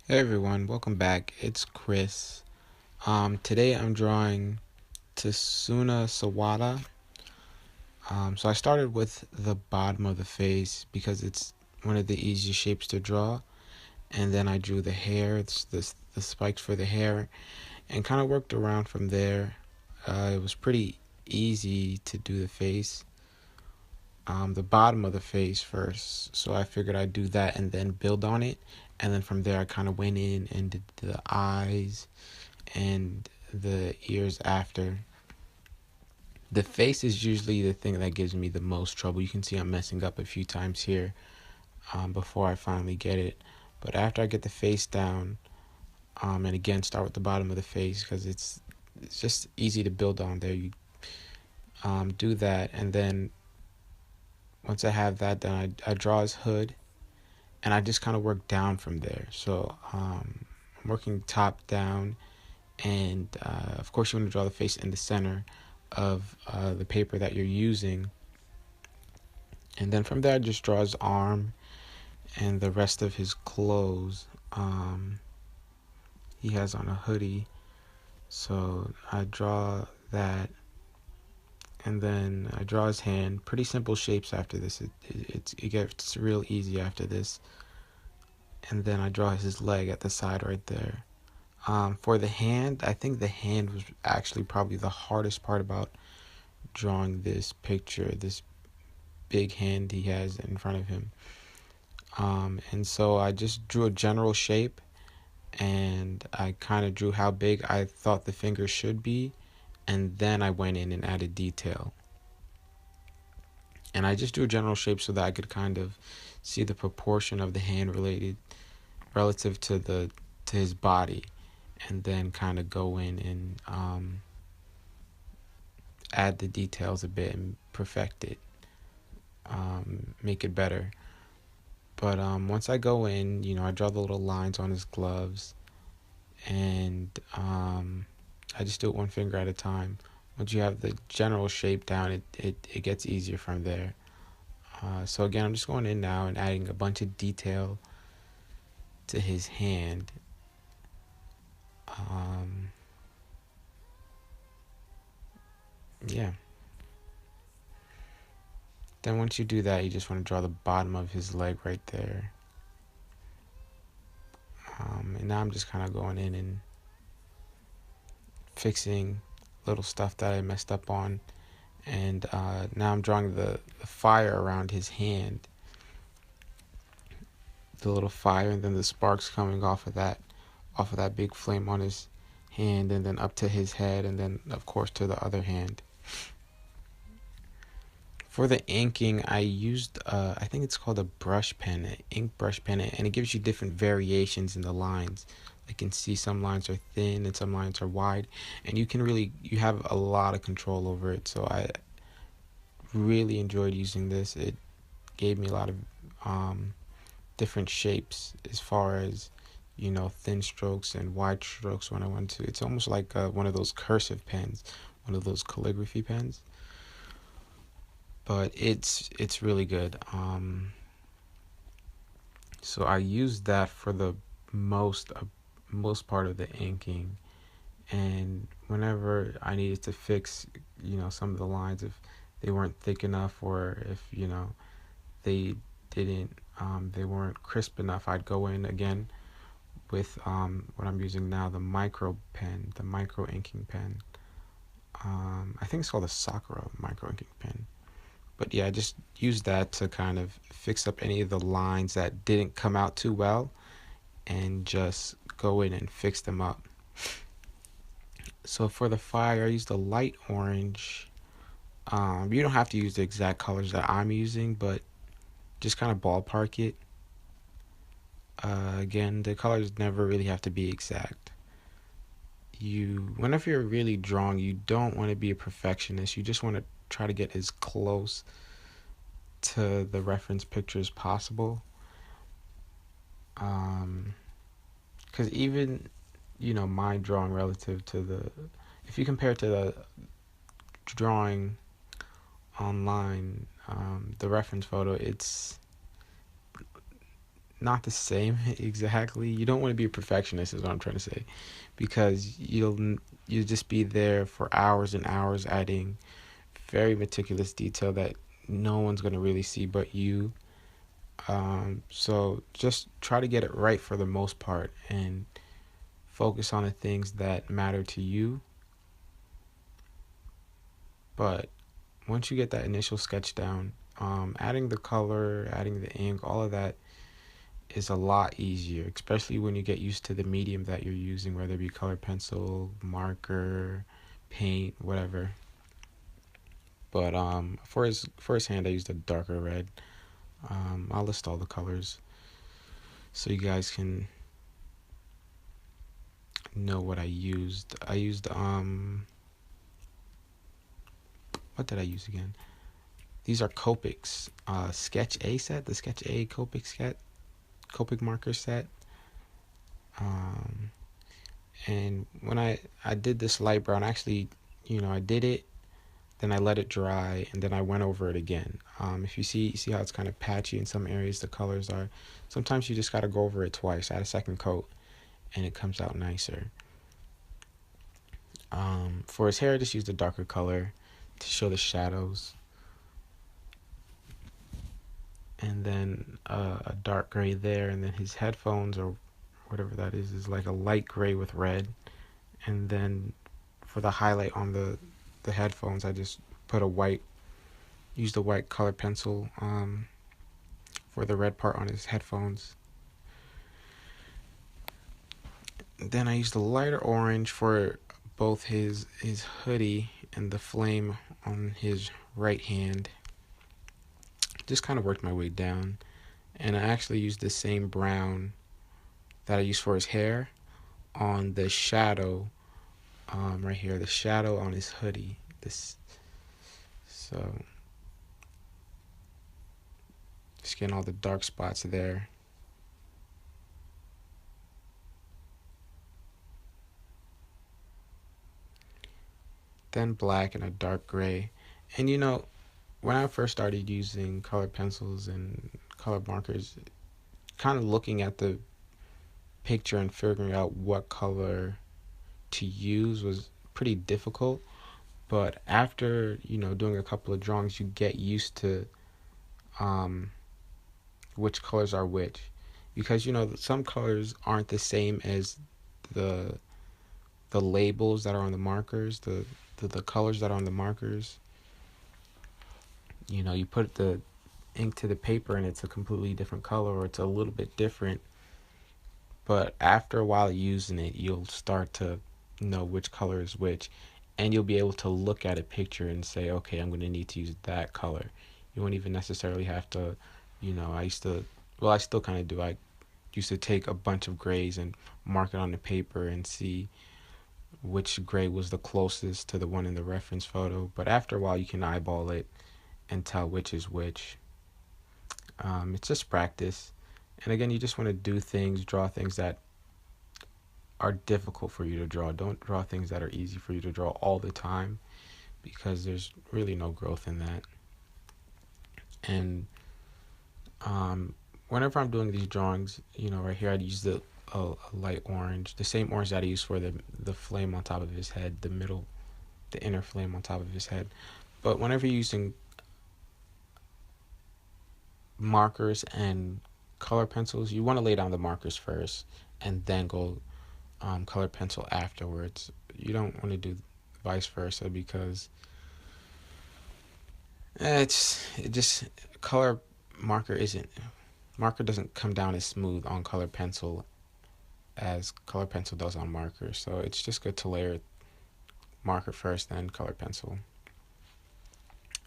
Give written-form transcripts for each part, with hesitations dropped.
Hey everyone, welcome back. It's Chris. Today I'm drawing Tsunayoshi Sawada. So I started with the bottom of the face because it's one of the easiest shapes to draw, and then I drew the hair, the spikes for the hair, and kind of worked around from there. It was pretty easy to do the face, the bottom of the face first. So I figured I'd do that and then build on it, and then from there I kind of went in and did the eyes and the ears after. The face is usually the thing that gives me the most trouble. You can see I'm messing up a few times here before I finally get it. But after I get the face down, and again start with the bottom of the face because it's just easy to build on there. You do that, and then once I have that done, I draw his hood, and I just kind of work down from there. So I'm working top down, and of course you want to draw the face in the center of the paper that you're using, and then from there I just draw his arm and the rest of his clothes. He has on a hoodie, so I draw that, and then I draw his hand. Pretty simple shapes after this. It gets real easy after this, and then I draw his leg at the side right there. For the hand, I think the hand was actually probably the hardest part about drawing this picture, this big hand he has in front of him. And so I just drew a general shape, and I kind of drew how big I thought the finger should be, and then I went in and added detail. And I just drew a general shape so that I could kind of see the proportion of the hand relative to his body, and then kind of go in and add the details a bit and perfect it, make it better. But once I go in, I draw the little lines on his gloves, and I just do it one finger at a time. Once you have the general shape down, it gets easier from there. So again, I'm just going in now and adding a bunch of detail to his hand. Yeah. Then once you do that, you just want to draw the bottom of his leg right there. And now I'm just kind of going in and fixing little stuff that I messed up on. And now I'm drawing the fire around his hand, the little fire, and then the sparks coming off of that big flame on his hand, and then up to his head, and then of course to the other hand. For the inking, I used I think it's called a brush pen, an ink brush pen, and it gives you different variations in the lines. I can see some lines are thin and some lines are wide, and you have a lot of control over it. So I really enjoyed using this. It gave me a lot of different shapes as far as thin strokes and wide strokes when I want to. It's almost like one of those cursive pens, one of those calligraphy pens. But it's really good. So I used that for the most part of the inking, and whenever I needed to fix some of the lines, if they weren't thick enough, or if they didn't they weren't crisp enough, I'd go in again with what I'm using now, the micro pen, the micro inking pen. I think it's called the Sakura micro inking pen. But yeah, I just used that to kind of fix up any of the lines that didn't come out too well, and just go in and fix them up. So for the fire, I used a light orange. You don't have to use the exact colors that I'm using, but just kind of ballpark it. Again, the colors never really have to be exact. Whenever you're really drawing, you don't want to be a perfectionist. You just want to try to get as close to the reference picture as possible. Because even my drawing relative to if you compare it to the drawing online, the reference photo, it's not the same exactly. You don't want to be a perfectionist, is what I'm trying to say, because you'll just be there for hours and hours adding very meticulous detail that no one's going to really see but you. So just try to get it right for the most part and focus on the things that matter to you. But once you get that initial sketch down, adding the color, adding the ink, all of that is a lot easier, especially when you get used to the medium that you're using, whether it be color pencil, marker, paint, whatever. But for his hand, I used a darker red. I'll list all the colors so you guys can know what I used. I used what did I use again? These are Copic's Sketch A set, the Sketch A Copic marker set. And when I did this light brown, actually, I did it, then I let it dry, and then I went over it again. If you see how it's kind of patchy in some areas, the colors are. Sometimes you just got to go over it twice, add a second coat, and it comes out nicer. For his hair, I just used a darker color to show the shadows. And then a dark gray there, and then his headphones, or whatever that is like a light gray with red. And then for the highlight on the headphones, I just put used a white color pencil for the red part on his headphones. Then I used a lighter orange for both his hoodie and the flame on his right hand. Just kind of worked my way down. And I actually used the same brown that I used for his hair on the shadow right here, the shadow on his hoodie. So just getting all the dark spots there. Then black and a dark gray. And when I first started using color pencils and color markers, kind of looking at the picture and figuring out what color to use was pretty difficult. But after doing a couple of drawings, you get used to which colors are which, because some colors aren't the same as the labels that are on the markers, the colors that are on the markers. You put the ink to the paper and it's a completely different color, or it's a little bit different. But after a while using it, you'll start to know which color is which, and you'll be able to look at a picture and say, okay, I'm going to need to use that color. You won't even necessarily have to, I still kind of do. I used to take a bunch of grays and mark it on the paper and see which gray was the closest to the one in the reference photo. But after a while, you can eyeball it and tell which is which. It's just practice. And again, you just want to draw things that are difficult for you to draw. Don't draw things that are easy for you to draw all the time, because there's really no growth in that. And whenever I'm doing these drawings, right here I'd use a light orange, the same orange that I use for the flame on top of his head, the inner flame on top of his head. But whenever you're using markers and color pencils, you want to lay down the markers first and then go color pencil afterwards. You don't want to do vice versa, because marker doesn't come down as smooth on color pencil as color pencil does on marker. So it's just good to layer marker first, then color pencil.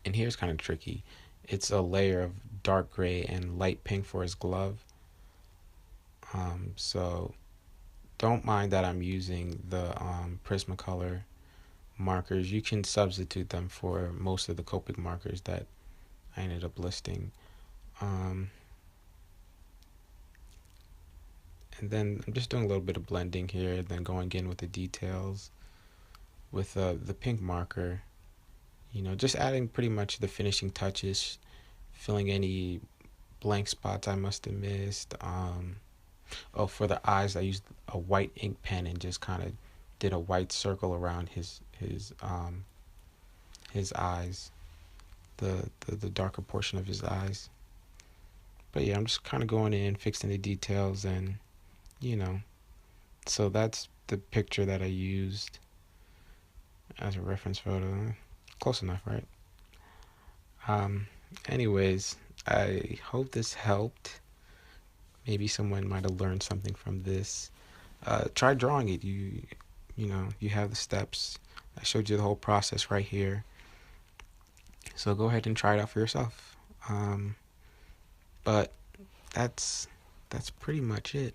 And here's kind of tricky. It's a layer of dark gray and light pink for his glove. So don't mind that I'm using the Prismacolor markers. You can substitute them for most of the Copic markers that I ended up listing. And then I'm just doing a little bit of blending here, then going in with the details with the pink marker. Just adding pretty much the finishing touches, filling any blank spots I must have missed. Oh, for the eyes, I used a white ink pen and just kind of did a white circle around his eyes, the darker portion of his eyes. But yeah, I'm just kind of going in, fixing the details, and you know. So that's the picture that I used as a reference photo. Close enough, right? Um, anyways, I hope this helped. Maybe someone might have learned something from this. Try drawing it. You know, you have the steps. I showed you the whole process right here. So go ahead and try it out for yourself. But that's pretty much it.